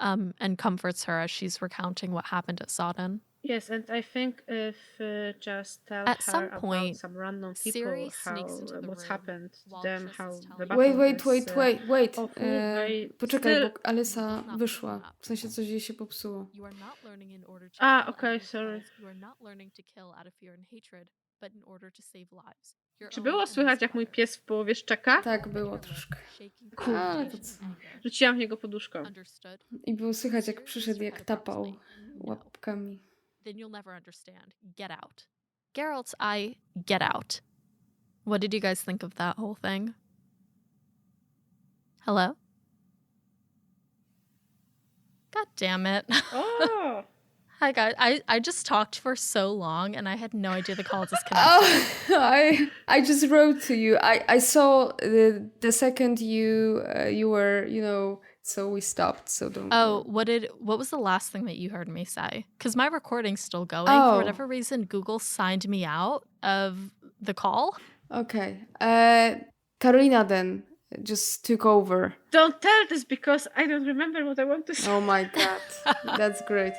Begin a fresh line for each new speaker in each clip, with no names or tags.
and comforts her as she's recounting what happened at Sodden.
Yes, and I think if just tell
At
her
some
about
point,
some random
Ciri
people,
sneaks
how
into the
what's
room
happened to
while
them,
Triss is
how the
telling
battle
her
is
that
awful. They
Poczekaj,
still.
bo Alyssa
not picking
wyszła.
up.
W sensie coś jej się popsuło.
You are not learning in order to
Ah,
kill
okay,
and
sorry.
kills. You are not learning to kill out of fear and hatred, but in order to save lives.
Czy było słychać, jak mój pies w połowie szczeka?
Tak, było troszkę.
Kurde.
Ale to co?
Rzuciłam w niego poduszką.
I było słychać, jak przyszedł, jak tapał łapkami.
Then you'll never understand. Get out. Geralt's eye, get out. What did you guys think of that whole thing? Hello? God damn it.
Oh!
Hi guys. I just talked for so long and I had no idea the call disconnected.
Oh, I just wrote to you. I saw the second you were, so we stopped. So don't.
Oh, what was the last thing that you heard me say? Because my recording's still going.
Oh.
For whatever reason, Google signed me out of the call.
Okay. Karolina then just took over.
Don't tell this because I don't remember what I want to say.
Oh my god. That's great.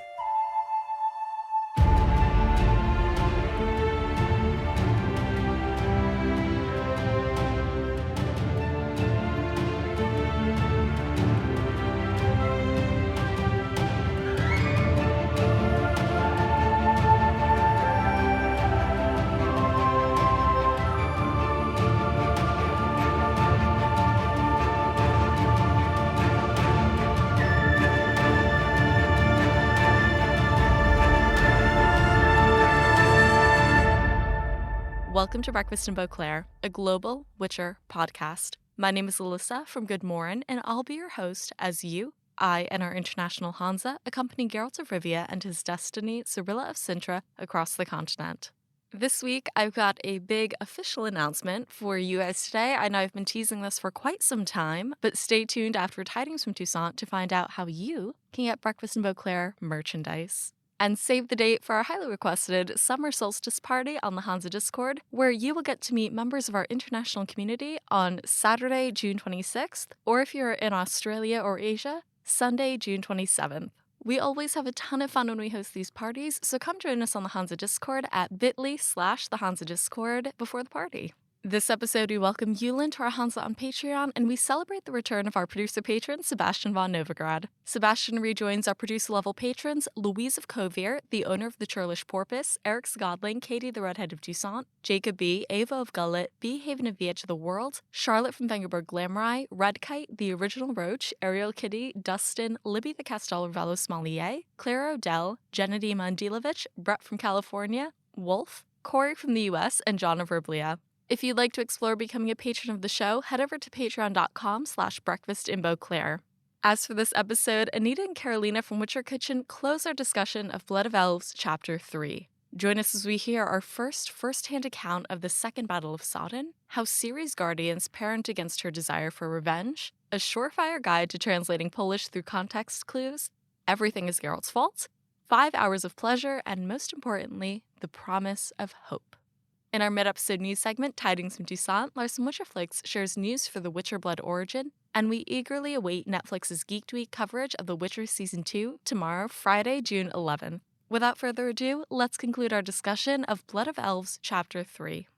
Welcome to Breakfast in Beauclair, a global Witcher podcast. My name is Alyssa from GoodMorhen, and I'll be your host as you, I, and our international hanza accompany Geralt of Rivia and his destiny, Cirilla of Cintra, across the continent. This week, I've got a big official announcement for you guys today. I know I've been teasing this for quite some time, but stay tuned after Tidings from Toussaint to find out how you can get Breakfast in Beauclair merchandise. And save the date for our highly requested Summer Solstice Party on the Hanza Discord, where you will get to meet members of our international community on Saturday, June 26th, or if you're in Australia or Asia, Sunday, June 27th. We always have a ton of fun when we host these parties, so come join us on the Hanza Discord at bit.ly/the Hanza Discord before the party. This episode, we welcome Yulin to our Hanza on Patreon, and we celebrate the return of our producer patron, Sebastian von Novigrad. Sebastian rejoins our producer-level patrons, Louise of Kovir, the owner of the Churlish Porpoise, Eric Sgodling, Katie the Redhead of Toussaint, Jacob B., Ava of Gullet, B. Haven of the Edge of the World, Charlotte from Vengerberg Glamrai, Red Kite, the Original Roach, Ariel Kitty, Dustin, Libby the Castello Vallo Smalier, Clara Odell, Gennady Mandilovich, Brett from California, Wolf, Corey from the US, and John of Verblia. If you'd like to explore becoming a patron of the show, head over to patreon.com/breakfastinbeauclair. As for this episode, Anita and Karolina from Witcher Kitchen close our discussion of Blood of Elves, Chapter 3. Join us as we hear our first-hand account of the Second Battle of Sodden, how Ciri's guardians parent against her desire for revenge, a surefire guide to translating Polish through context clues, everything is Geralt's fault, 5 hours of pleasure, and most importantly, the promise of hope. In our mid-episode news segment, Tidings from Toussaint, Larson Witcherflix shares news for The Witcher Blood Origin, and we eagerly await Netflix's Geek Week coverage of The Witcher Season 2 tomorrow, Friday, June 11th. Without further ado, let's conclude our discussion of Blood of Elves, Chapter 3.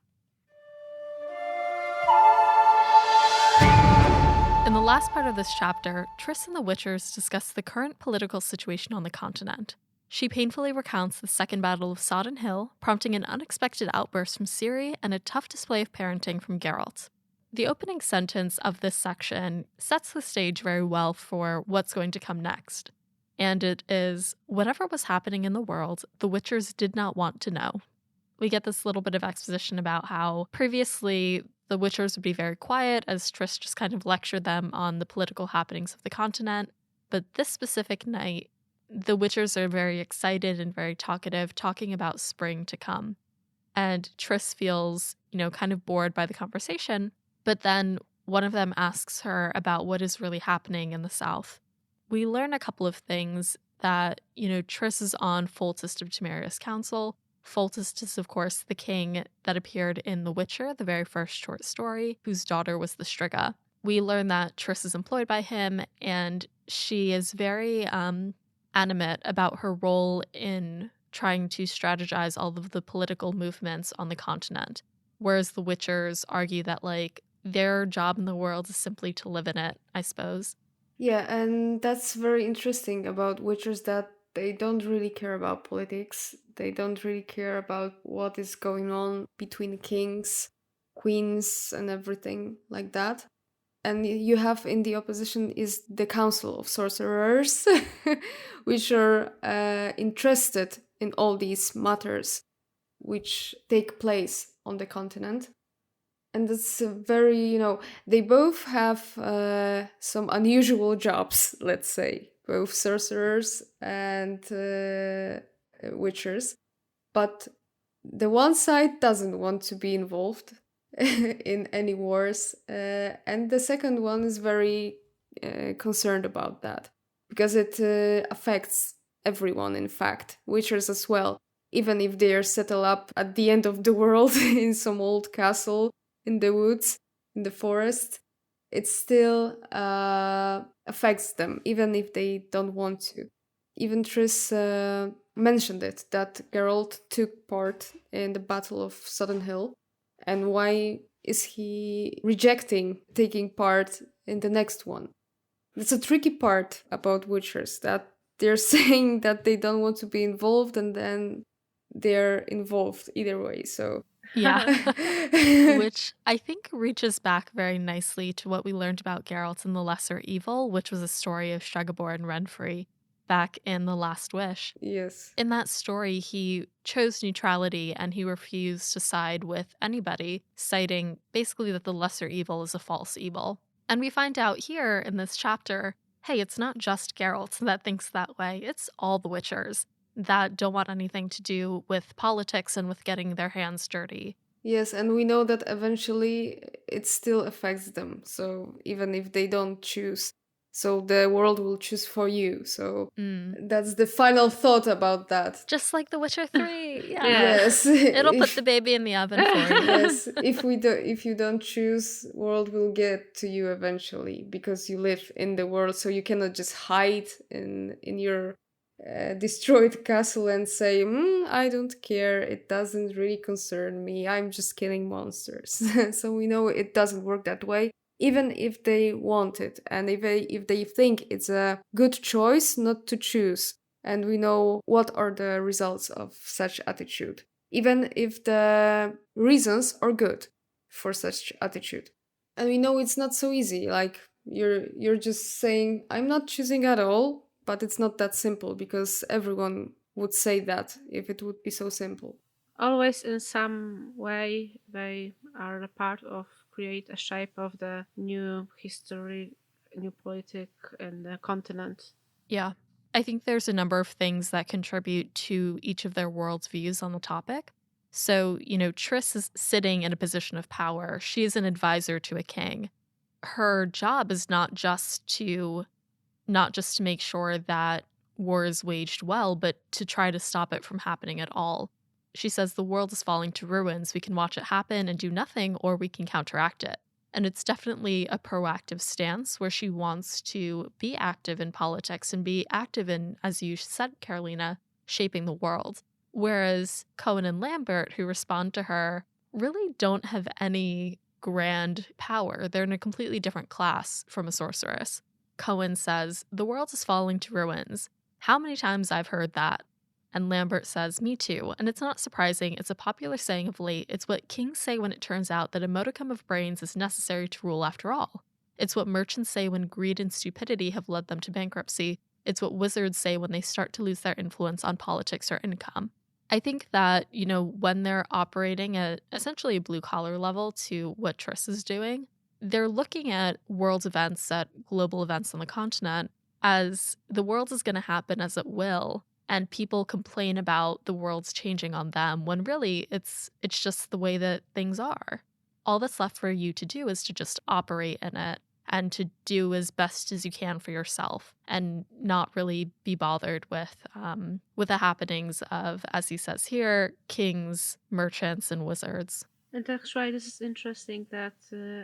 In the last part of this chapter, Triss and the Witchers discuss the current political situation on the continent. She painfully recounts the Second Battle of Sodden Hill, prompting an unexpected outburst from Ciri and a tough display of parenting from Geralt. The opening sentence of this section sets the stage very well for what's going to come next. And it is, whatever was happening in the world, the Witchers did not want to know. We get this little bit of exposition about how previously the Witchers would be very quiet as Triss just kind of lectured them on the political happenings of the continent. But this specific night, the Witchers are very excited and very talkative, talking about spring to come. And Triss feels, kind of bored by the conversation. But then one of them asks her about what is really happening in the south. We learn a couple of things that, Triss is on Foltest of Temeria's council. Foltest is, of course, the king that appeared in The Witcher, the very first short story, whose daughter was the Striga. we learn that Triss is employed by him, and she is very animate about her role in trying to strategize all of the political movements on the continent. Whereas the Witchers argue that, like, their job in the world is simply to live in it, I suppose.
Yeah, and that's very interesting about Witchers, that they don't really care about politics. They don't really care about what is going on between kings, queens, and everything like that. And you have in the opposition is the Council of Sorcerers, which are interested in all these matters which take place on the continent. And it's very, they both have some unusual jobs, let's say, both sorcerers and witchers. But the one side doesn't want to be involved in any wars, and the second one is very concerned about that because it affects everyone, in fact, witchers as well. Even if they are settled up at the end of the world in some old castle in the woods, in the forest, it still affects them, even if they don't want to. Even Triss mentioned it, that Geralt took part in the Battle of Sodden Hill, and why is he rejecting taking part in the next one? That's a tricky part about Witchers, that they're saying that they don't want to be involved, and then they're involved either way, so...
Yeah. Which I think reaches back very nicely to what we learned about Geralt in The Lesser Evil, which was a story of Stregobor and Renfri back in The Last Wish.
Yes.
In that story, he chose neutrality and he refused to side with anybody, citing basically that the lesser evil is a false evil. And we find out here in this chapter, hey, it's not just Geralt that thinks that way, it's all the Witchers that don't want anything to do with politics and with getting their hands dirty.
Yes, and we know that eventually it still affects them. So even if they don't choose, so the world will choose for you. So that's the final thought about that.
Just like The Witcher 3. Yeah.
Yes.
It'll put the baby in the oven for you.
Yes. If you don't choose, world will get to you eventually, because you live in the world, so you cannot just hide in your destroyed castle and say, I don't care, it doesn't really concern me, I'm just killing monsters. So we know it doesn't work that way, even if they want it, and if they think it's a good choice not to choose. And we know what are the results of such attitude, even if the reasons are good for such attitude. And we know it's not so easy, like you're just saying, I'm not choosing at all. But it's not that simple, because everyone would say that if it would be so simple.
Always in some way they are a part of create a shape of the new history, new politic and the continent.
Yeah. I think there's a number of things that contribute to each of their world's views on the topic. So, Triss is sitting in a position of power. She is an advisor to a king. Her job is not just to make sure that war is waged well, but to try to stop it from happening at all. She says the world is falling to ruins. We can watch it happen and do nothing, or we can counteract it. And it's definitely a proactive stance where she wants to be active in politics and be active in, as you said, Karolina, shaping the world. Whereas Cohen and Lambert, who respond to her, really don't have any grand power. They're in a completely different class from a sorceress. Cohen says, the world is falling to ruins. How many times I've heard that? And Lambert says, me too. And it's not surprising. It's a popular saying of late. It's what kings say when it turns out that a modicum of brains is necessary to rule after all. It's what merchants say when greed and stupidity have led them to bankruptcy. It's what wizards say when they start to lose their influence on politics or income. I think that, when they're operating at essentially a blue-collar level to what Triss is doing, they're looking at world events, at global events on the continent, as the world is going to happen as it will, and people complain about the world's changing on them, when really it's just the way that things are. All that's left for you to do is to just operate in it and to do as best as you can for yourself, and not really be bothered with the happenings of, as he says here, kings, merchants, and wizards.
And actually, this is interesting that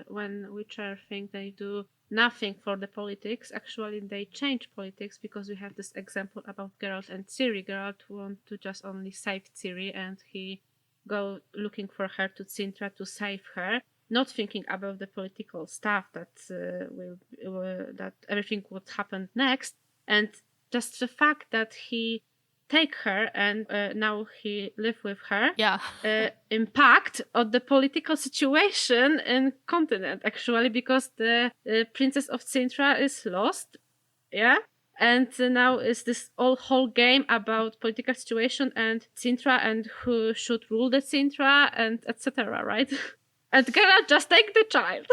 when Witcher think they do nothing for the politics, actually they change politics, because we have this example about Geralt and Ciri. Geralt want to just only save Ciri, and he go looking for her to Cintra to save her, not thinking about the political stuff that that everything what happened next, and just the fact that he take her and now he live with her
Yeah.
impact on the political situation in continent, actually, because the princess of Cintra is lost, yeah, and now is this whole game about political situation and Cintra and who should rule the Cintra and etc., right? And Geralt just take the child.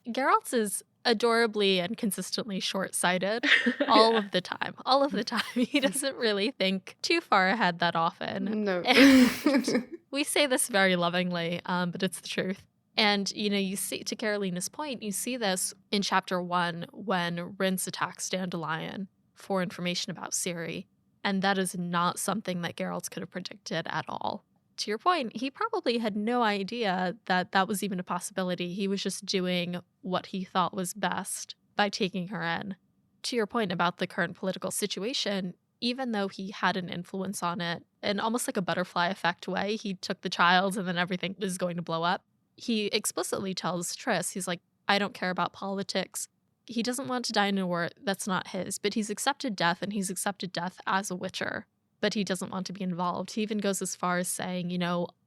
Geralt is adorably and consistently short-sighted all of the time. All of the time. He doesn't really think too far ahead that often.
No.
And we say this very lovingly, but it's the truth. And, you see, to Karolina's point, you see this in chapter 1 when Rince attacks Dandelion for information about Ciri. And that is not something that Geralt could have predicted at all. To your point, he probably had no idea that that was even a possibility. He was just doing what he thought was best by taking her in. To your point about the current political situation, even though he had an influence on it, in almost like a butterfly effect way, he took the child and then everything was going to blow up. He explicitly tells Triss, he's like, I don't care about politics. He doesn't want to die in a war that's not his, but he's accepted death, and he's accepted death as a Witcher. But he doesn't want to be involved. He even goes as far as saying,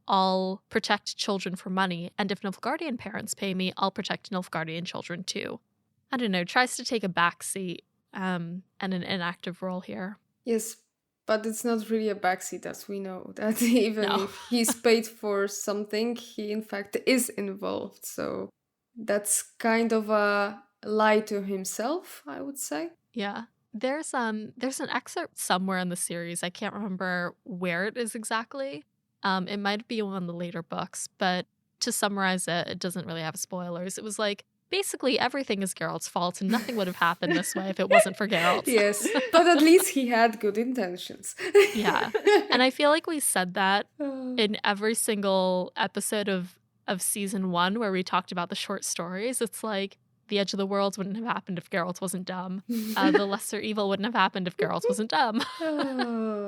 I'll protect children for money, and if Nilfgaardian parents pay me, I'll protect Nilfgaardian children too. I don't know, tries to take a backseat and an inactive role here.
Yes, but it's not really a backseat, as we know. That even
No.
if he's paid for something, he in fact is involved. So that's kind of a lie to himself, I would say.
Yeah. There's an excerpt somewhere in the series. I can't remember where it is exactly. It might be one of the later books, but to summarize it, it doesn't really have spoilers. It was like, basically everything is Geralt's fault, and nothing would have happened this way if it wasn't for Geralt.
Yes, but at least he had good intentions.
Yeah. And I feel like we said that in every single episode of season 1 where we talked about the short stories. It's like, the edge of the world wouldn't have happened if Geralt wasn't dumb. The lesser evil wouldn't have happened if Geralt wasn't dumb.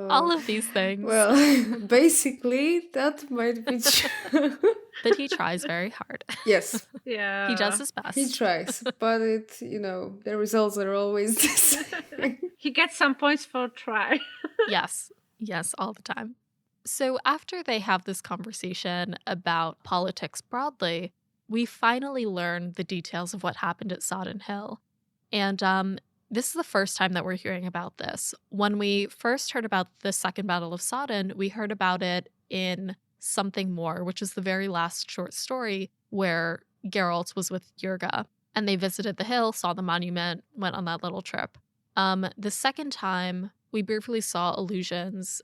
All of these things.
Well, basically, that might be true.
But he tries very hard.
Yes.
Yeah.
He does his best.
He tries, but the results are always the same.
He gets some points for try.
Yes, all the time. So after they have this conversation about politics broadly, we finally learn the details of what happened at Sodden Hill. And this is the first time that we're hearing about this. When we first heard about the Second Battle of Sodden, we heard about it in Something More, which is the very last short story where Geralt was with Jurga. And they visited the hill, saw the monument, went on that little trip. The second time, we briefly saw allusions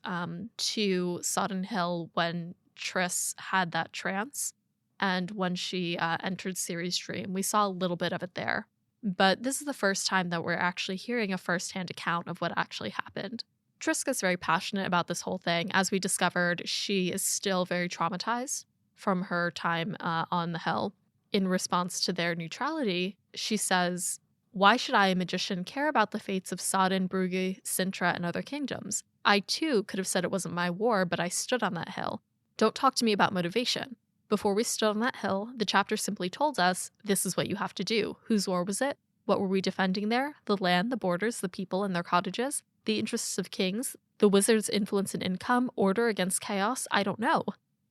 to Sodden Hill when Triss had that trance. And when she entered Ciri's dream, we saw a little bit of it there. But this is the first time that we're actually hearing a first-hand account of what actually happened. Triska's very passionate about this whole thing. As we discovered, she is still very traumatized from her time on the hill. In response to their neutrality, she says, why should I, a magician, care about the fates of Sodden, Brugge, Cintra, and other kingdoms? I, too, could have said it wasn't my war, but I stood on that hill. Don't talk to me about motivation. Before we stood on that hill, the chapter simply told us, this is what you have to do. Whose war was it? What were we defending there? The land, the borders, the people and their cottages? The interests of kings? The wizard's influence and income? Order against chaos? I don't know.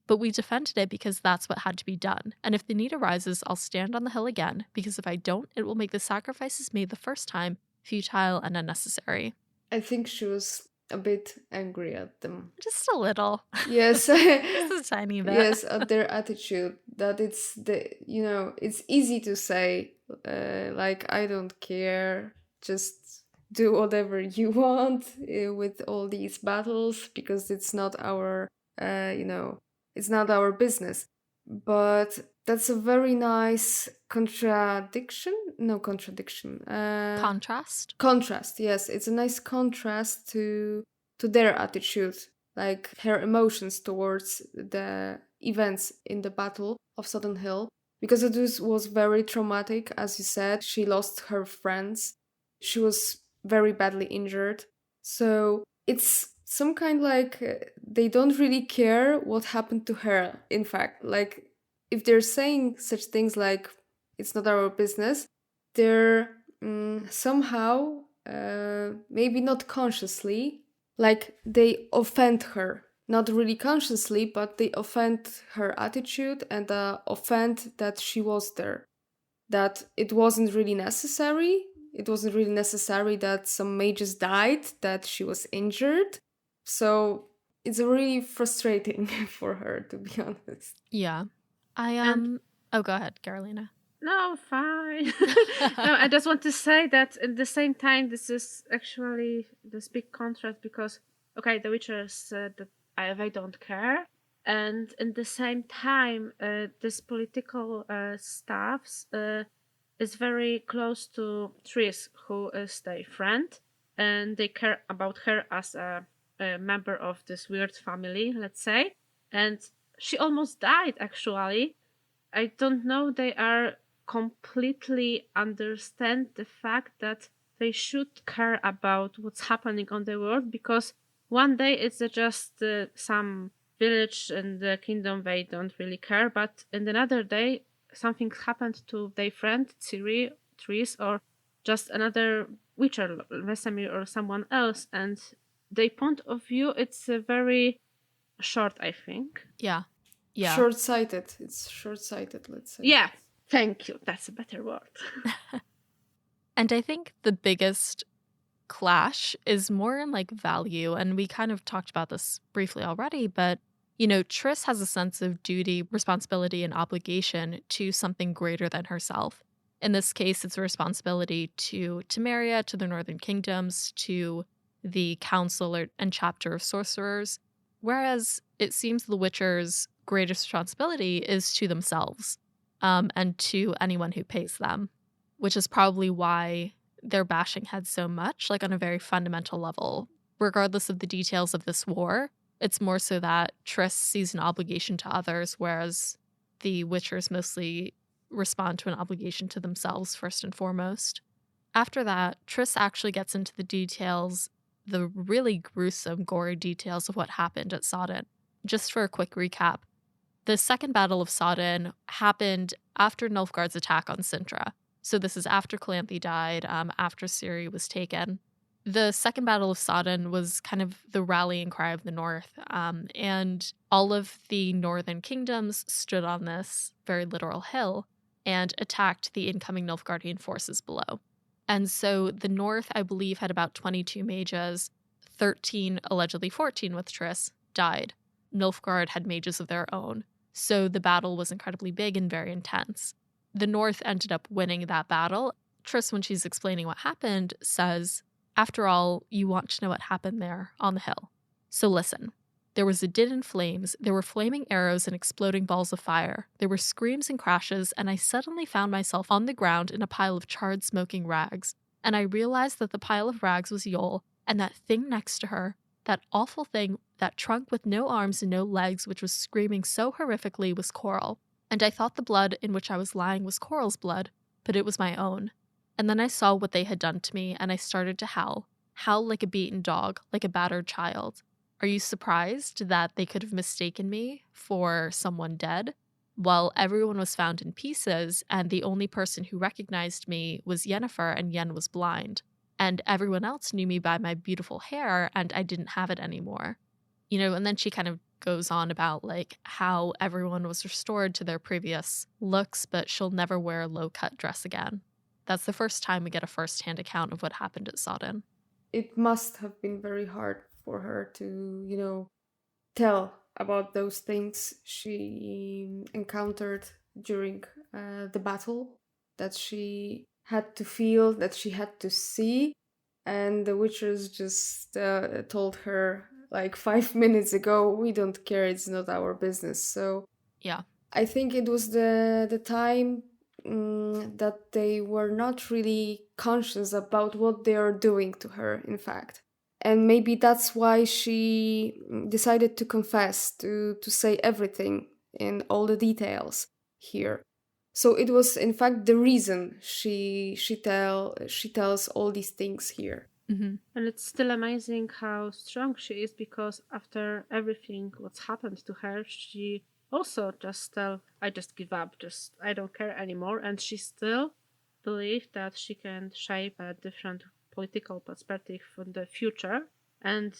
But we defended it because that's what had to be done. And if the need arises, I'll stand on the hill again, because if I don't, it will make the sacrifices made the first time futile and unnecessary.
I think she was a bit angry at them.
Just a little.
Yes.
Just a tiny bit.
Yes, at their attitude. That it's it's easy to say, I don't care, just do whatever you want with all these battles, because it's not our, it's not our business. But that's a very nice contradiction. Contrast, yes. It's a nice contrast to their attitude, like her emotions towards the events in the Battle of Sodden Hill, because it was very traumatic. As you said, she lost her friends. She was very badly injured. So it's some kind like they don't really care what happened to her, in fact. Like, if they're saying such things like, it's not our business, they're somehow, maybe not consciously, like they offend her. Not really consciously, but they offend her attitude and offend that she was there. That it wasn't really necessary. It wasn't really necessary that some mages died, that she was injured. So it's really frustrating for her, to be honest.
Yeah. Oh, go ahead, Karolina.
No, fine. No, I just want to say that at the same time, this is actually this big contrast because, okay, the Witcher said that they don't care. And in the same time, this political staffs is very close to Triss, who is their friend, and they care about her as a member of this weird family, let's say. And she almost died, actually. I don't know, they are completely understand the fact that they should care about what's happening on the world, because one day it's just some village in the kingdom they don't really care, but in another day something happened to their friend Ciri, Triss, or just another witcher, Vesemir, or someone else, and their point of view, it's very short, I think.
Yeah. Yeah.
Short-sighted. It's short-sighted, let's say.
Yeah, thank you. That's a better word.
And I think the biggest clash is more in like value. And we kind of talked about this briefly already, but you know, Triss has a sense of duty, responsibility, and obligation to something greater than herself. In this case, it's a responsibility to Temeria, to the Northern Kingdoms, to the Council and Chapter of Sorcerers, whereas it seems the Witcher's greatest responsibility is to themselves, and to anyone who pays them, which is probably why they're bashing heads so much, like on a very fundamental level. Regardless of the details of this war, it's more so that Triss sees an obligation to others, whereas the Witchers mostly respond to an obligation to themselves first and foremost. After that, Triss actually gets into the details, the really gruesome, gory details of what happened at Sodden. Just for a quick recap, the Second Battle of Sodden happened after Nilfgaard's attack on Cintra. So this is after Calanthe died, after Ciri was taken. The Second Battle of Sodden was kind of the rallying cry of the North, and all of the northern kingdoms stood on this very literal hill and attacked the incoming Nilfgaardian forces below. And so the North, I believe, had about 22 mages, 13, allegedly 14 with Triss, died. Nilfgaard had mages of their own, so the battle was incredibly big and very intense. The North ended up winning that battle. Triss, when she's explaining what happened, says, "After all, you want to know what happened there on the hill. So listen. There was a din in flames, there were flaming arrows and exploding balls of fire, there were screams and crashes, and I suddenly found myself on the ground in a pile of charred, smoking rags. And I realized that the pile of rags was Yol, and that thing next to her, that awful thing, that trunk with no arms and no legs which was screaming so horrifically, was Coral. And I thought the blood in which I was lying was Coral's blood, but it was my own. And then I saw what they had done to me, and I started to howl like a beaten dog, like a battered child. Are you surprised that they could have mistaken me for someone dead? Well, everyone was found in pieces, and the only person who recognized me was Yennefer, and Yen was blind. And everyone else knew me by my beautiful hair, and I didn't have it anymore." You know, and then she kind of goes on about like how everyone was restored to their previous looks, but she'll never wear a low-cut dress again. That's the first time we get a first-hand account of what happened at Sodden.
It must have been very hard for her to, tell about those things she encountered during the battle, that she had to feel, that she had to see. And the Witchers just told her, like 5 minutes ago, we don't care, it's not our business. So
Yeah.
I think it was the time that they were not really conscious about what they are doing to her, in fact. And maybe that's why she decided to confess, to say everything in all the details here. So it was in fact the reason she tells all these things here.
Mm-hmm.
And it's still amazing how strong she is, because after everything what's happened to her, she also just I just give up, just I don't care anymore, and she still believes that she can shape a different political perspective for the future and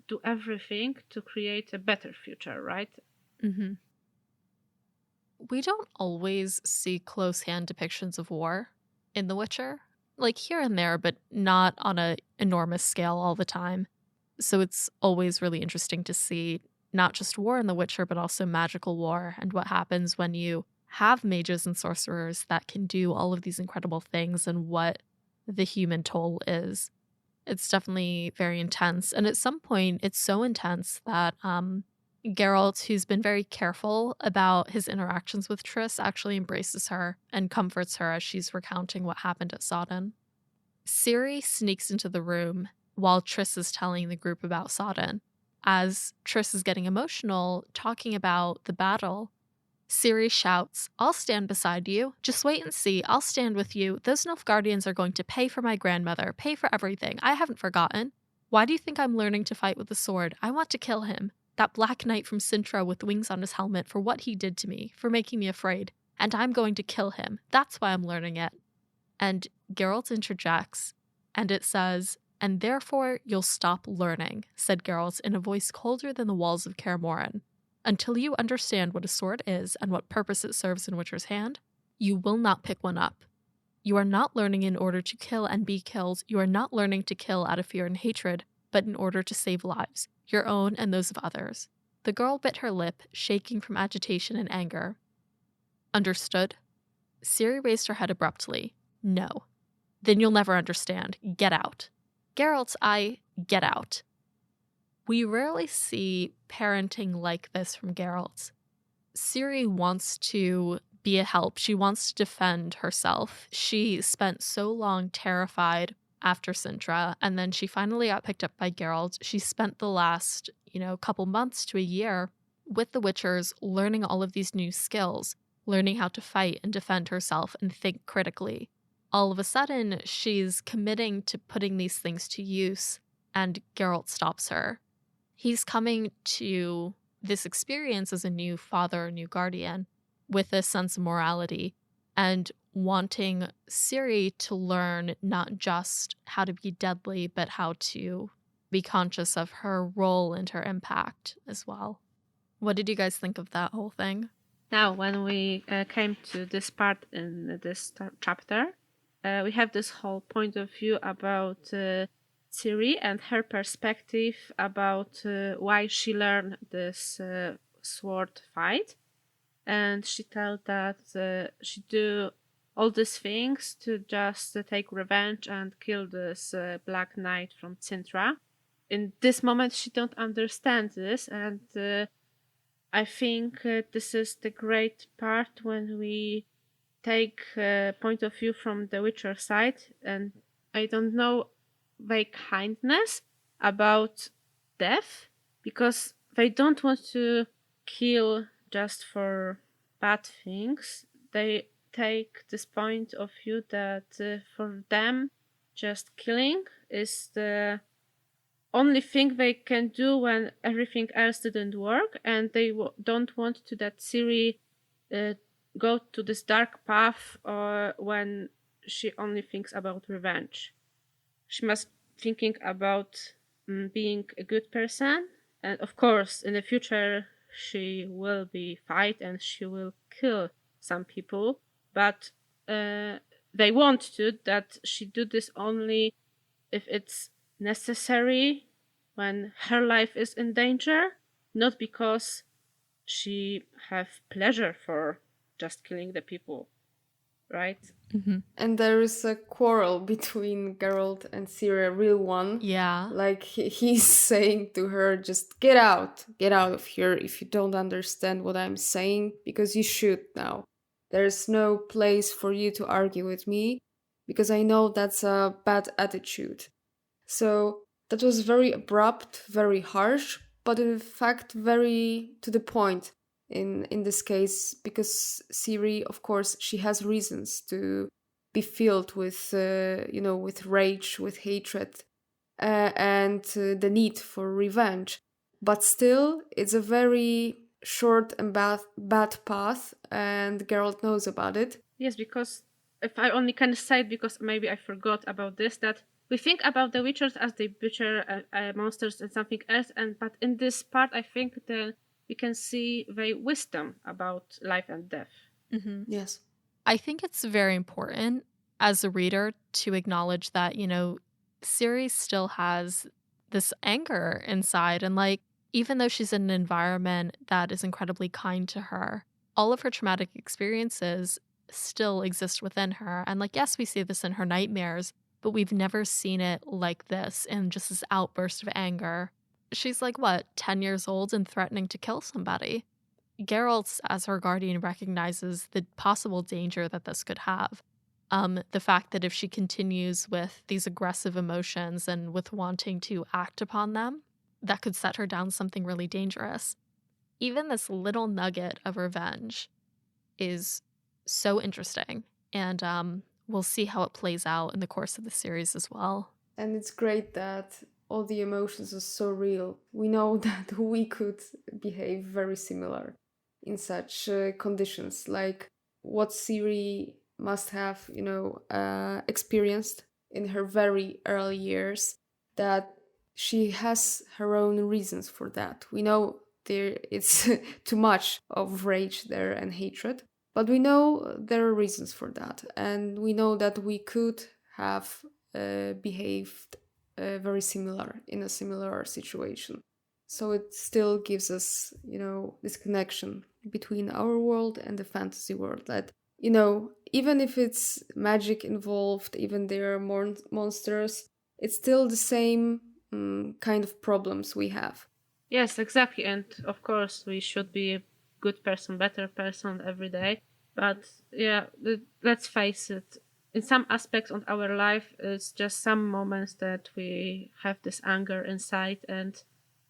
do everything to create a better future, right?
Mm-hmm. We don't always see close hand depictions of war in The Witcher. Like here and there, but not on an enormous scale all the time. So it's always really interesting to see not just war in The Witcher, but also magical war and what happens when you have mages and sorcerers that can do all of these incredible things and what the human toll is. It's definitely very intense. And at some point, it's so intense that Geralt, who's been very careful about his interactions with Triss, actually embraces her and comforts her as she's recounting what happened at Sodden. Ciri sneaks into the room while Triss is telling the group about Sodden. As Triss is getting emotional, talking about the battle, Ciri shouts, "I'll stand beside you. Just wait and see. I'll stand with you. Those Nilfgaardians are going to pay for my grandmother, pay for everything. I haven't forgotten. Why do you think I'm learning to fight with the sword? I want to kill him. That black knight from Cintra with wings on his helmet, for what he did to me, for making me afraid. And I'm going to kill him. That's why I'm learning it." And Geralt interjects, and it says, "And therefore you'll stop learning," said Geralt in a voice colder than the walls of Kaer Morhen. "Until you understand what a sword is and what purpose it serves in Witcher's hand, you will not pick one up. You are not learning in order to kill and be killed. You are not learning to kill out of fear and hatred, but in order to save lives, your own and those of others." The girl bit her lip, shaking from agitation and anger. "Understood?" Ciri raised her head abruptly. "No." "Then you'll never understand. Get out." "Geralt, get out." We rarely see parenting like this from Geralt. Ciri wants to be a help. She wants to defend herself. She spent so long terrified after Cintra, and then she finally got picked up by Geralt. She spent the last, couple months to a year with the Witchers, learning all of these new skills, learning how to fight and defend herself and think critically. All of a sudden, she's committing to putting these things to use, and Geralt stops her. He's coming to this experience as a new father, a new guardian, with a sense of morality and wanting Ciri to learn not just how to be deadly, but how to be conscious of her role and her impact as well. What did you guys think of that whole thing?
Now, when we came to this part in this chapter, we have this whole point of view about Ciri and her perspective about why she learned this sword fight. And she tells that she do all these things to just take revenge and kill this black knight from Cintra. In this moment, she don't understand this, and I think this is the great part when we take point of view from the Witcher side, and I don't know their kindness about death, because they don't want to kill just for bad things. They take this point of view that for them just killing is the only thing they can do when everything else didn't work, and they don't want to that Ciri go to this dark path when she only thinks about revenge. She must thinking about being a good person, and of course in the future she will be fight and she will kill some people, but they want to that she do this only if it's necessary, when her life is in danger, not because she have pleasure for just killing the people, right?
Mm-hmm.
And there is a quarrel between Geralt and Ciri, a real one.
Yeah.
Like he's saying to her, just get out of here if you don't understand what I'm saying, because you should now. There's no place for you to argue with me, because I know that's a bad attitude. So that was very abrupt, very harsh, but in fact very to the point. in this case, because Ciri, of course, she has reasons to be filled with with rage, with hatred, and the need for revenge. But still, it's a very short and bad path, and Geralt knows about it.
Yes, because if I only can cite, because maybe I forgot about this, that we think about the Witchers as they butcher monsters and something else, but in this part, I think we can see their wisdom about life and death.
Mm-hmm.
Yes.
I think it's very important as a reader to acknowledge that, Ciri still has this anger inside. And even though she's in an environment that is incredibly kind to her, all of her traumatic experiences still exist within her. And yes, we see this in her nightmares, but we've never seen it like this in just this outburst of anger. She's 10 years old and threatening to kill somebody. Geralt, as her guardian, recognizes the possible danger that this could have. The fact that if she continues with these aggressive emotions and with wanting to act upon them, that could set her down something really dangerous. Even this little nugget of revenge is so interesting, and we'll see how it plays out in the course of the series as well.
And it's great that all the emotions are so real. We know that we could behave very similar in such conditions, like what Ciri must have, experienced in her very early years, that she has her own reasons for that. We know it's too much of rage there and hatred, but we know there are reasons for that, and we know that we could have behaved very similar in a similar situation. So it still gives us, this connection between our world and the fantasy world, that, even if it's magic involved, even there are monsters, it's still the same kind of problems we have.
Yes, exactly. And of course, we should be a good person, better person every day. But yeah, let's face it, in some aspects of our life, it's just some moments that we have this anger inside. And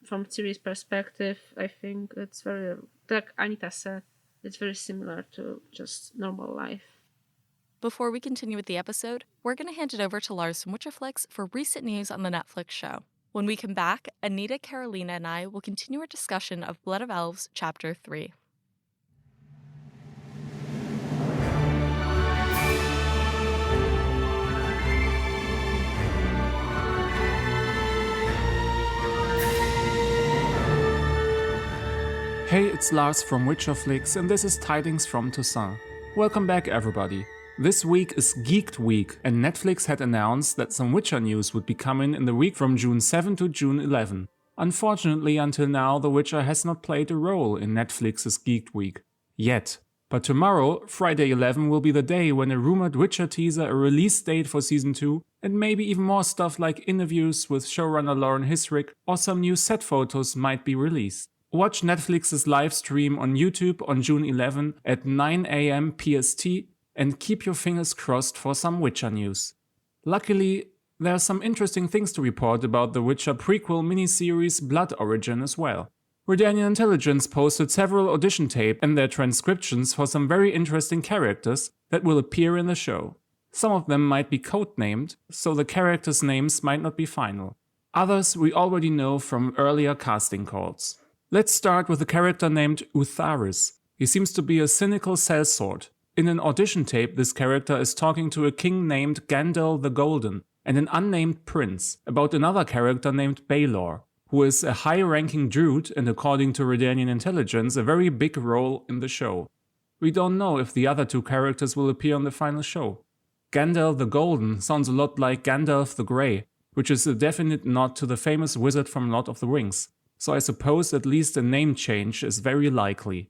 from Ciri's perspective, I think it's very, like Anita said, it's very similar to just normal life.
Before we continue with the episode, we're going to hand it over to Lars from Witcherflix for recent news on the Netflix show. When we come back, Anita, Karolina, and I will continue our discussion of Blood of Elves, Chapter 3.
Hey, it's Lars from Witcherflix, and this is Tidings from Toussaint. Welcome back, everybody. This week is Geeked Week, and Netflix had announced that some Witcher news would be coming in the week from June 7 to June 11. Unfortunately, until now, The Witcher has not played a role in Netflix's Geeked Week. Yet. But tomorrow, Friday 11, will be the day when a rumored Witcher teaser, a release date for Season 2, and maybe even more stuff like interviews with showrunner Lauren Hisrick or some new set photos might be released. Watch Netflix's live stream on YouTube on June 11 at 9 AM PST and keep your fingers crossed for some Witcher news. Luckily, there are some interesting things to report about the Witcher prequel miniseries Blood Origin as well. Redanian Intelligence posted several audition tapes and their transcriptions for some very interesting characters that will appear in the show. Some of them might be codenamed, so the characters' names might not be final. Others we already know from earlier casting calls. Let's start with a character named Utharis. He seems to be a cynical sellsword. In an audition tape, this character is talking to a king named Gandalf the Golden and an unnamed prince about another character named Baelor, who is a high-ranking druid and, according to Redanian Intelligence, a very big role in the show. We don't know if the other two characters will appear on the final show. Gandalf the Golden sounds a lot like Gandalf the Grey, which is a definite nod to the famous wizard from Lord of the Rings. So I suppose at least a name change is very likely.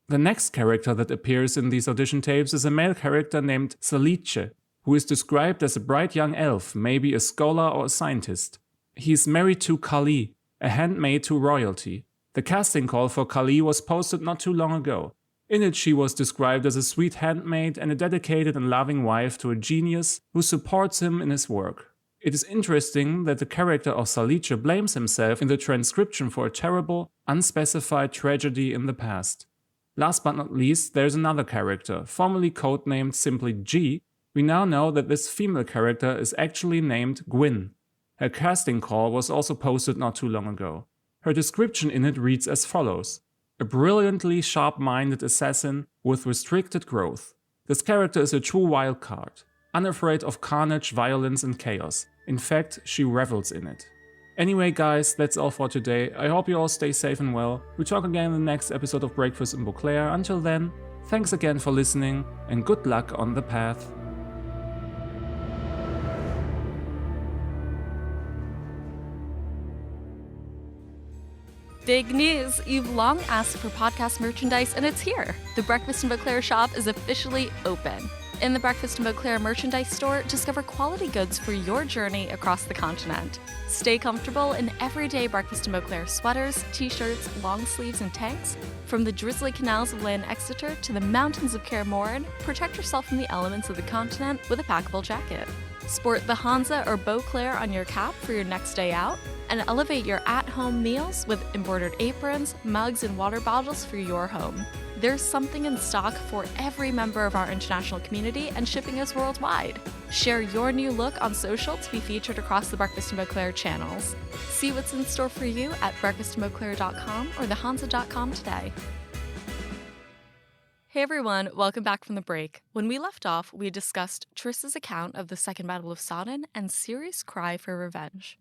The next character that appears in these audition tapes is a male character named Salice, who is described as a bright young elf, maybe a scholar or a scientist. He is married to Kali, a handmaid to royalty. The casting call for Kali was posted not too long ago. In it she was described as a sweet handmaid and a dedicated and loving wife to a genius who supports him in his work. It is interesting that the character of Salice blames himself in the transcription for a terrible, unspecified tragedy in the past. Last but not least, there's another character, formerly codenamed simply G. We now know that this female character is actually named Gwyn. Her casting call was also posted not too long ago. Her description in it reads as follows: a brilliantly sharp-minded assassin with restricted growth. This character is a true wild card, unafraid of carnage, violence and chaos. In fact, she revels in it. Anyway guys, that's all for today. I hope you all stay safe and well. We talk again in the next episode of Breakfast in Beauclair. Until then, thanks again for listening and good luck on the path.
Big news! You've long asked for podcast merchandise and it's here! The Breakfast in Beauclair shop is officially open. In the Breakfast in Beauclair merchandise store, discover quality goods for your journey across the continent. Stay comfortable in everyday Breakfast in Beauclair sweaters, t-shirts, long sleeves, and tanks. From the drizzly canals of Lan Exeter to the mountains of GoodMorhen, protect yourself from the elements of the continent with a packable jacket. Sport the hanza or Beauclair on your cap for your next day out, and elevate your at-home meals with embroidered aprons, mugs, and water bottles for your home. There's something in stock for every member of our international community, and shipping is worldwide. Share your new look on social to be featured across the Breakfast in Beauclair channels. See what's in store for you at breakfastinbeauclair.com or thehanza.com today. Hey everyone, welcome back from the break. When we left off, we discussed Triss's account of the Second Battle of Sodden and Ciri's cry for revenge.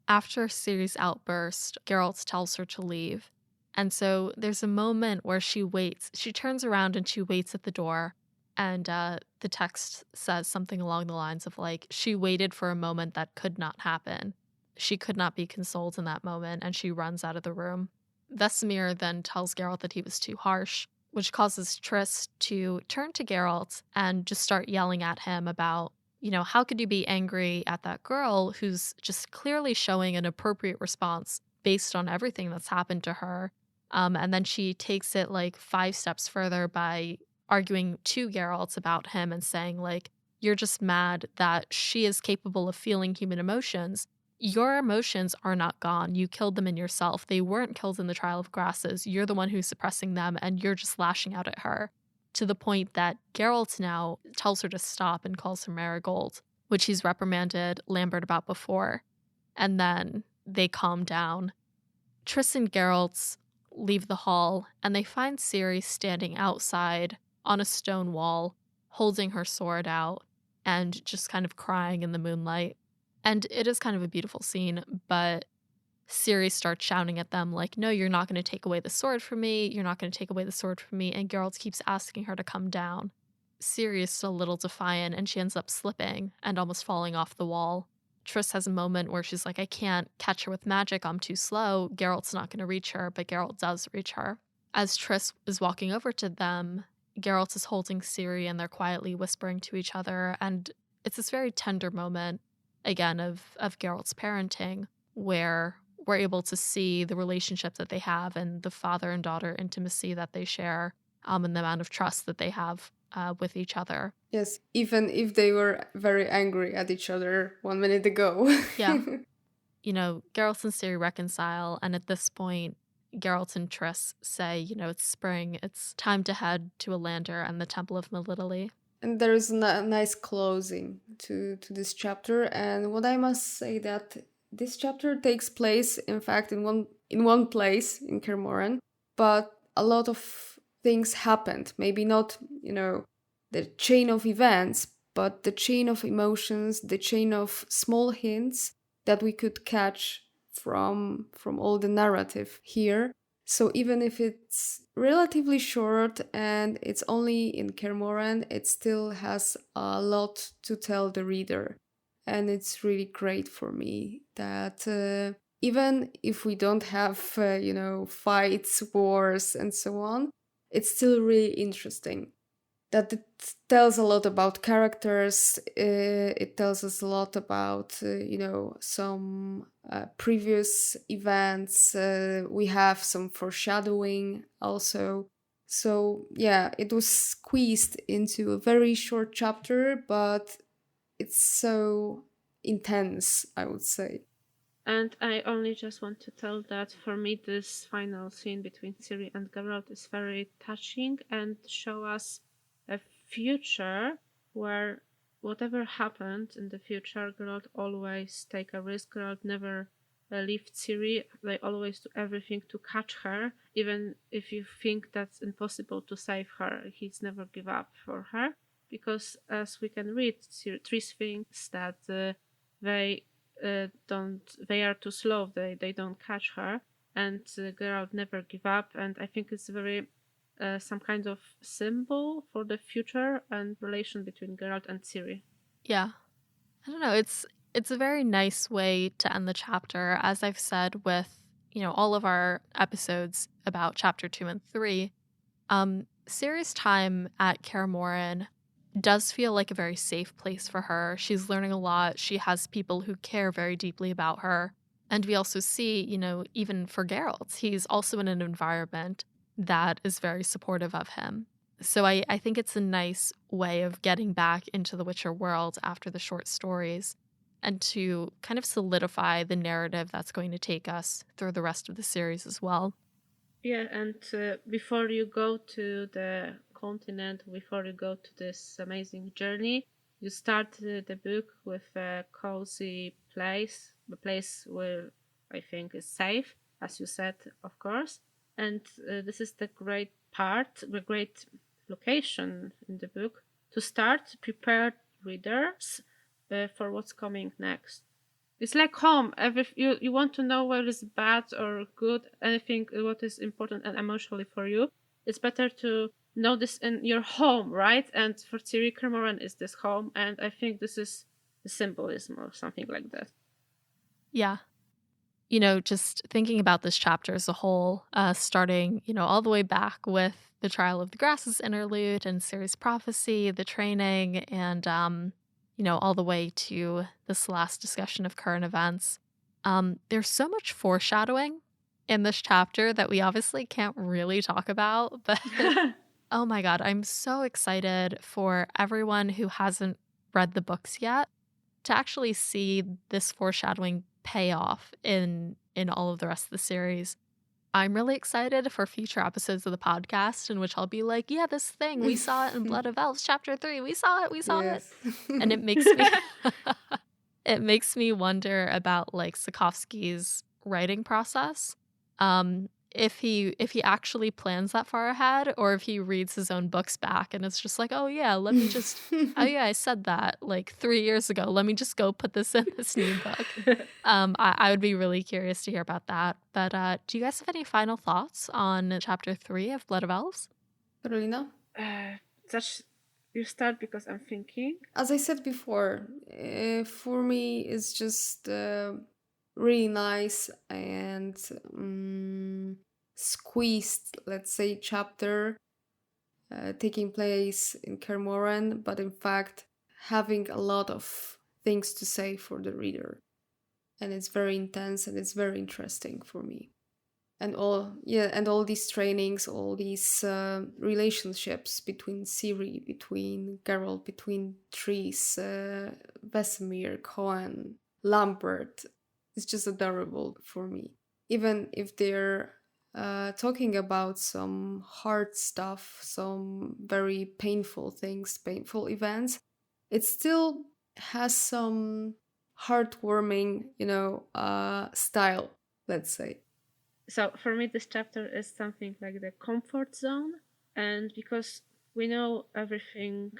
After Ciri's outburst, Geralt tells her to leave. And so there's a moment where she waits. She turns around and she waits at the door. And the text says something along the lines of like, she waited for a moment that could not happen. She could not be consoled in that moment, and she runs out of the room. Vesemir then tells Geralt that he was too harsh, which causes Triss to turn to Geralt and just start yelling at him about, you know, how could you be angry at that girl who's just clearly showing an appropriate response based on everything that's happened to her? And then she takes it like 5 steps further by arguing to Geralt about him and saying like, you're just mad that she is capable of feeling human emotions. Your emotions are not gone. You killed them in yourself. They weren't killed in the Trial of Grasses. You're the one who's suppressing them, and you're just lashing out at her. To the point that Geralt now tells her to stop and calls her Marigold, which he's reprimanded Lambert about before. And then they calm down. Triss and Geralt leave the hall, and they find Ciri standing outside on a stone wall, holding her sword out, and just kind of crying in the moonlight. And it is kind of a beautiful scene, but Ciri starts shouting at them like, no, you're not going to take away the sword from me. You're not going to take away the sword from me. And Geralt keeps asking her to come down. Ciri is still a little defiant, and she ends up slipping and almost falling off the wall. Triss has a moment where she's like, I can't catch her with magic. I'm too slow. Geralt's not going to reach her, but Geralt does reach her. As Triss is walking over to them, Geralt is holding Ciri, and they're quietly whispering to each other. And it's this very tender moment, again, of Geralt's parenting, where we're able to see the relationship that they have and the father and daughter intimacy that they share, and the amount of trust that they have with each other.
Yes, even if they were very angry at each other 1 minute ago.
Yeah. You know, Geralt and Ciri reconcile, and at this point, Geralt and Triss say, you know, it's spring, it's time to head to Elander and the Temple of Melitele.
And there is a nice closing to this chapter. And what I must say that this chapter takes place, in fact, in one place in GoodMorhen, but a lot of things happened. Maybe not, you know, the chain of events, but the chain of emotions, the chain of small hints that we could catch from all the narrative here. So even if it's relatively short and it's only in GoodMorhen, it still has a lot to tell the reader. And it's really great for me that even if we don't have, fights, wars, and so on, it's still really interesting. That it tells a lot about characters. It tells us a lot about, some previous events. We have some foreshadowing also. So, yeah, it was squeezed into a very short chapter, but it's so intense, I would say.
And I only just want to tell that for me this final scene between Ciri and Geralt is very touching and show us a future where whatever happened in the future, Geralt always take a risk. Geralt never leave Ciri. They always do everything to catch her, even if you think that's impossible to save her. He's never give up for her, because as we can read, Triss thinks that they are too slow, they don't catch her, and Geralt never give up, and I think it's very some kind of symbol for the future and relation between Geralt and Ciri.
Yeah. I don't know, it's a very nice way to end the chapter. As I've said with, all of our episodes about chapter 2 and 3, Ciri's time at Kaer Morhen does feel like a very safe place for her. She's learning a lot. She has people who care very deeply about her. And we also see, even for Geralt, he's also in an environment that is very supportive of him. So I think it's a nice way of getting back into the Witcher world after the short stories and to kind of solidify the narrative that's going to take us through the rest of the series as well.
Yeah, and before you go to the continent, before you go to this amazing journey, you start the book with a cozy place, the place where I think is safe, as you said, of course. And this is the great part, the great location in the book to start prepare readers for what's coming next. It's like home. You want to know what is bad or good, anything what is important and emotionally for you. It's better to know this in your home, right? And for Ciri, Kaer Morhen is this home, and I think this is the symbolism or something like that.
Yeah. Just thinking about this chapter as a whole, starting, all the way back with the Trial of the Grasses interlude and Ciri's prophecy, the training, and all the way to this last discussion of current events. There's so much foreshadowing in this chapter that we obviously can't really talk about, but oh my God, I'm so excited for everyone who hasn't read the books yet to actually see this foreshadowing pay off in all of the rest of the series. I'm really excited for future episodes of the podcast in which I'll be like, yeah, this thing, we saw it in Blood of Elves chapter 3. We saw it.
Yes.
And it makes me it makes me wonder about like Sapkowski's writing process. If he actually plans that far ahead, or if he reads his own books back and it's just like, oh yeah, let me just I said that like 3 years ago. Let me just go put this in this new book. I would be really curious to hear about that. But do you guys have any final thoughts on chapter 3 of Blood of Elves?
Karolina?
You start because I'm thinking.
As I said before, for me, it's just really nice and squeezed, let's say, chapter taking place in Kaer Morhen, but in fact having a lot of things to say for the reader. And it's very intense and it's very interesting for me. And all these trainings, all these relationships between Ciri, between Geralt, between Triss, Vesemir, Cohen, Lambert, it's just adorable for me. Even if they're talking about some hard stuff, some very painful things, painful events, it still has some heartwarming, style, let's say.
So for me, this chapter is something like the comfort zone, and because we know everything,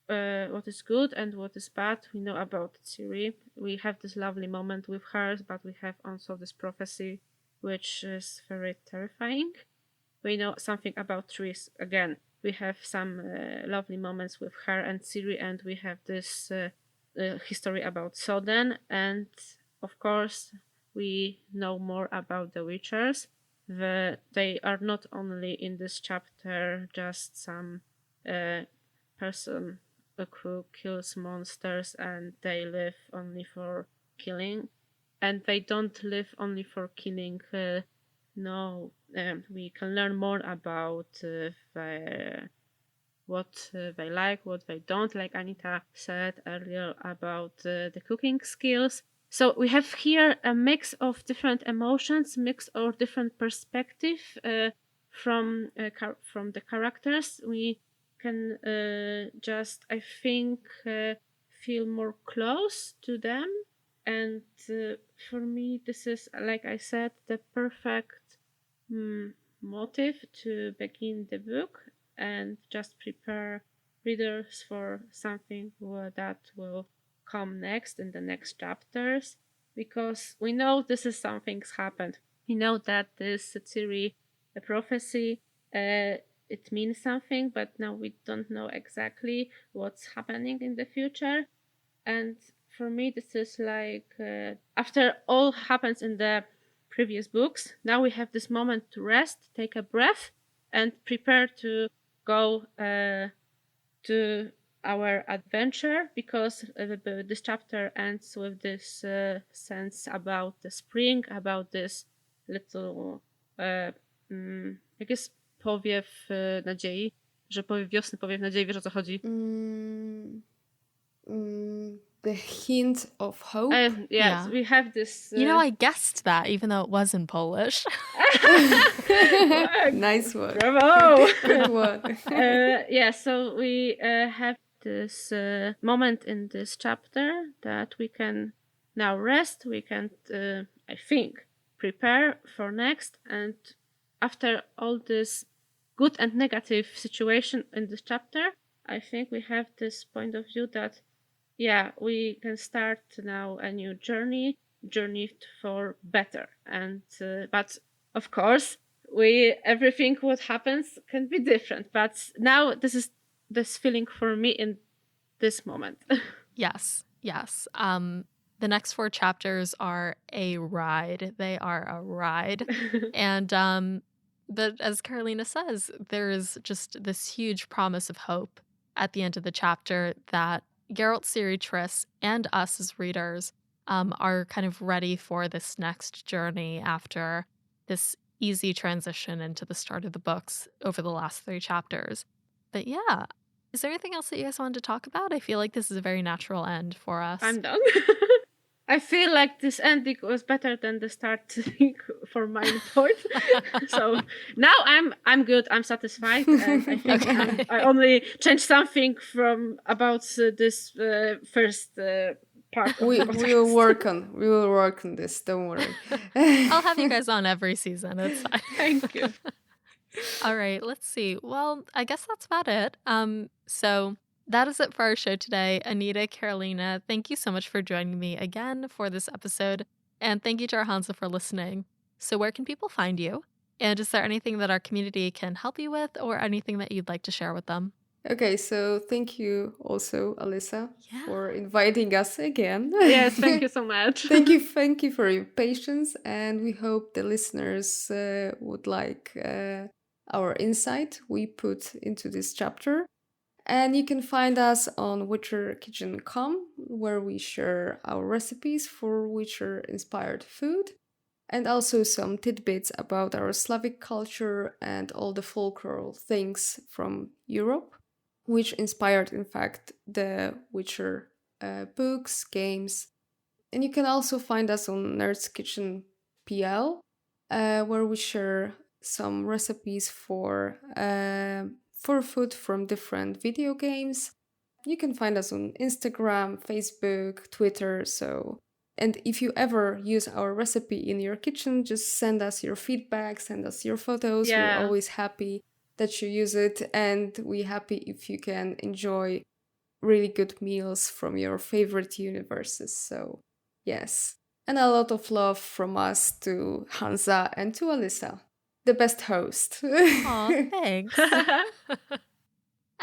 what is good and what is bad, we know about Ciri. We have this lovely moment with her, but we have also this prophecy, which is very terrifying. We know something about Triss. Again, we have some lovely moments with her and Ciri, and we have this history about Sodden, and of course we know more about the Witchers. They are not only in this chapter just some person who kills monsters and they live only for killing, and they don't live only for killing. We can learn more about what they like, what they don't like. Anita said earlier about the cooking skills. So we have here a mix of different emotions, mix of different perspective from the characters. We can just, I think, feel more close to them. And for me, this is, like I said, the perfect motive to begin the book and just prepare readers for something that will come next in the next chapters, because we know this is something's happened. We know that this Ciri prophecy it means something, but now we don't know exactly what's happening in the future. And for me, this is like after all happens in the previous books, now we have this moment to rest, take a breath, and prepare to go to our adventure, because this chapter ends with this sense about the spring, about this little jak jest powiew nadziei, że powiew wiosny, powiew nadziei, wiesz o co chodzi?
The hint of hope.
Yes,
Yeah.
we have this.
I guessed that even though it was in Polish.
Nice one.
Bravo!
Good one.
So we have this moment in this chapter that we can now rest. We can, I think, prepare for next. And after all this good and negative situation in this chapter, I think we have this point of view that, we can start now a new journey for better. And but of course, everything what happens can be different. But now this is this feeling for me in this moment.
Yes. The next 4 chapters are a ride. They are a ride. And but as Karolina says, there is just this huge promise of hope at the end of the chapter that Geralt, Ciri, Triss, and us as readers are kind of ready for this next journey after this easy transition into the start of the books over the last 3 chapters. But yeah, is there anything else that you guys wanted to talk about? I feel like this is a very natural end for us.
I'm done. I feel like this ending was better than the starting for my point. So now I'm good. I'm satisfied, and I think I only changed something from about this first part.
We will work on this. Don't worry.
I'll have you guys on every season. It's fine.
Thank you.
All right, let's see. Well, I guess that's about it. So that is it for our show today. Anita, Karolina, thank you so much for joining me again for this episode. And thank you to our Hanza for listening. So where can people find you? And is there anything that our community can help you with or anything that you'd like to share with them?
Okay, so thank you also, Alyssa, for inviting us again.
Yes, thank you so much.
Thank you for your patience, and we hope the listeners would like our insight we put into this chapter. And you can find us on witcherkitchen.com, where we share our recipes for Witcher-inspired food, and also some tidbits about our Slavic culture and all the folklore things from Europe, which inspired, in fact, the Witcher books, games. And you can also find us on Nerd's Kitchen PL, where we share some recipes for food from different video games. You can find us on Instagram, Facebook, Twitter. And if you ever use our recipe in your kitchen, just send us your feedback, send us your photos.
Yeah.
We're always happy that you use it, and we're happy if you can enjoy really good meals from your favorite universes. So yes, and a lot of love from us to Hanza and to Alyssa, the best host.
Aw, thanks.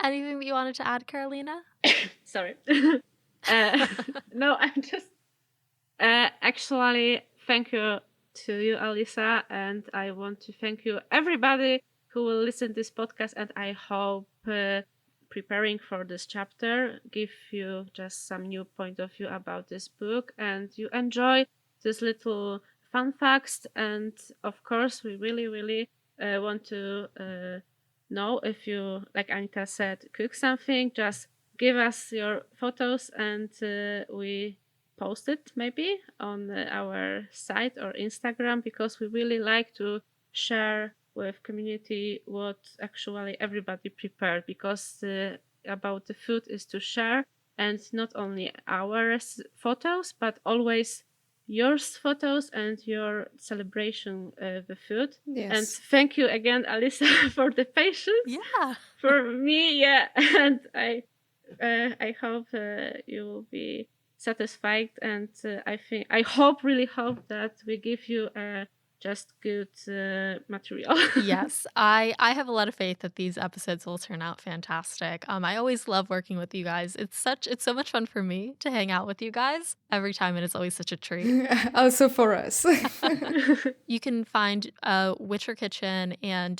Anything that you wanted to add, Karolina?
Sorry. No, I'm just... actually, thank you to you, Alyssa, and I want to thank you, everybody who will listen to this podcast, and I hope preparing for this chapter give you just some new point of view about this book, and you enjoy this little fun facts. And of course, we really, really want to know if you, like Anita said, cook something. Just give us your photos, and we post it maybe on our site or Instagram, because we really like to share with community what actually everybody prepared, because about the food is to share, and not only our photos but always yours photos and your celebration the food.
Yes.
And thank you again, Alyssa, for the patience.
Yeah.
For me, yeah. And I hope you will be satisfied, and I really hope that we give you just good material.
Yes, I have a lot of faith that these episodes will turn out fantastic. I always love working with you guys. It's so much fun for me to hang out with you guys every time, and it's always such a treat.
Also for us.
You can find Witcher Kitchen and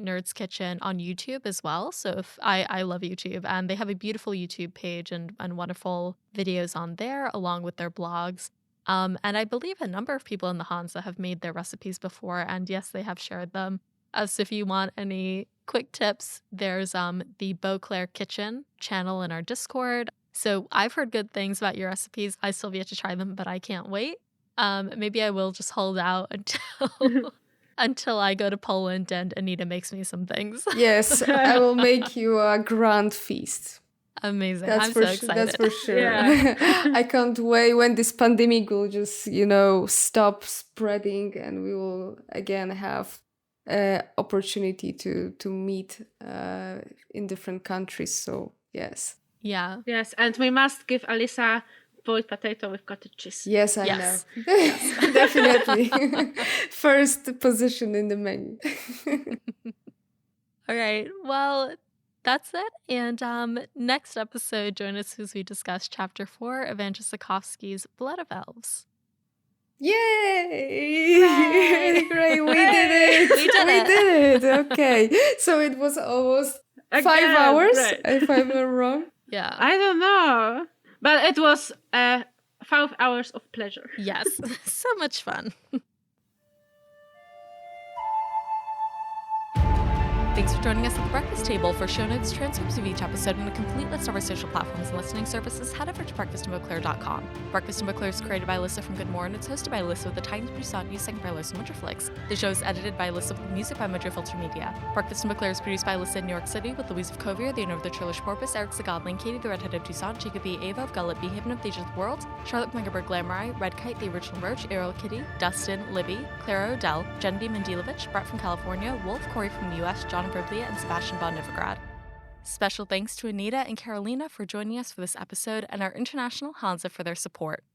Nerds Kitchen on YouTube as well. So if I love YouTube, and they have a beautiful YouTube page and wonderful videos on there along with their blogs. And I believe a number of people in the Hanza have made their recipes before, and yes, they have shared them. So if you want any quick tips, there's the Beauclair Kitchen channel in our Discord. So I've heard good things about your recipes. I still have yet to try them, but I can't wait. Maybe I will just hold out until I go to Poland and Anita makes me some things.
Yes, I will make you a grand feast.
Amazing.
That's
I'm
for
so excited.
That's for sure.
Yeah.
I can't wait when this pandemic will just, stop spreading, and we will again have opportunity to meet in different countries. So yes.
Yeah.
Yes, and we must give Alyssa boiled potato with cottage cheese.
Yes, I
Yes.
know. Definitely. First position in the menu.
All right. Well, that's it. And next episode, join us as we discuss Chapter 4 of Andrzej Sapkowski's Blood of Elves.
Yay!
Hooray!
Great, we did it!
We did it!
Okay, so it was almost
Again,
5 hours,
right.
if I'm not wrong.
Yeah.
I don't know, but it was 5 hours of pleasure.
Yes. So much fun. Thanks for joining us at the breakfast table. For show notes, transcripts of each episode, and a complete list of our social platforms and listening services, head over to breakfastandbeauclair.com. Breakfast and Beauclair is created by Alyssa from GoodMorhen. It's hosted by Alyssa with the Tidings, Toussaint, news second by Alyssa and Winterflix. The show is edited by Alyssa with music by Mojo Filter Media. Breakfast and Beauclair is produced by Alyssa in New York City with Louise of Covier, the owner of the Trillish Porpoise, Eric Zagodling, Katie the Redhead of Toussaint, Jacob B. Ava of Gullet B. Haven of the Age of the World, Charlotte Megaberg Glamorai, Red Kite, the original Roach, Ariel Kitty, Dustin, Libby, Clara Odell, Jendy Mendelovich, Brett from California, Wolf, Corey from the US, John Briblia, and Sebastian von Nivergrad. Special thanks to Anita and Karolina for joining us for this episode, and our international Hanza for their support.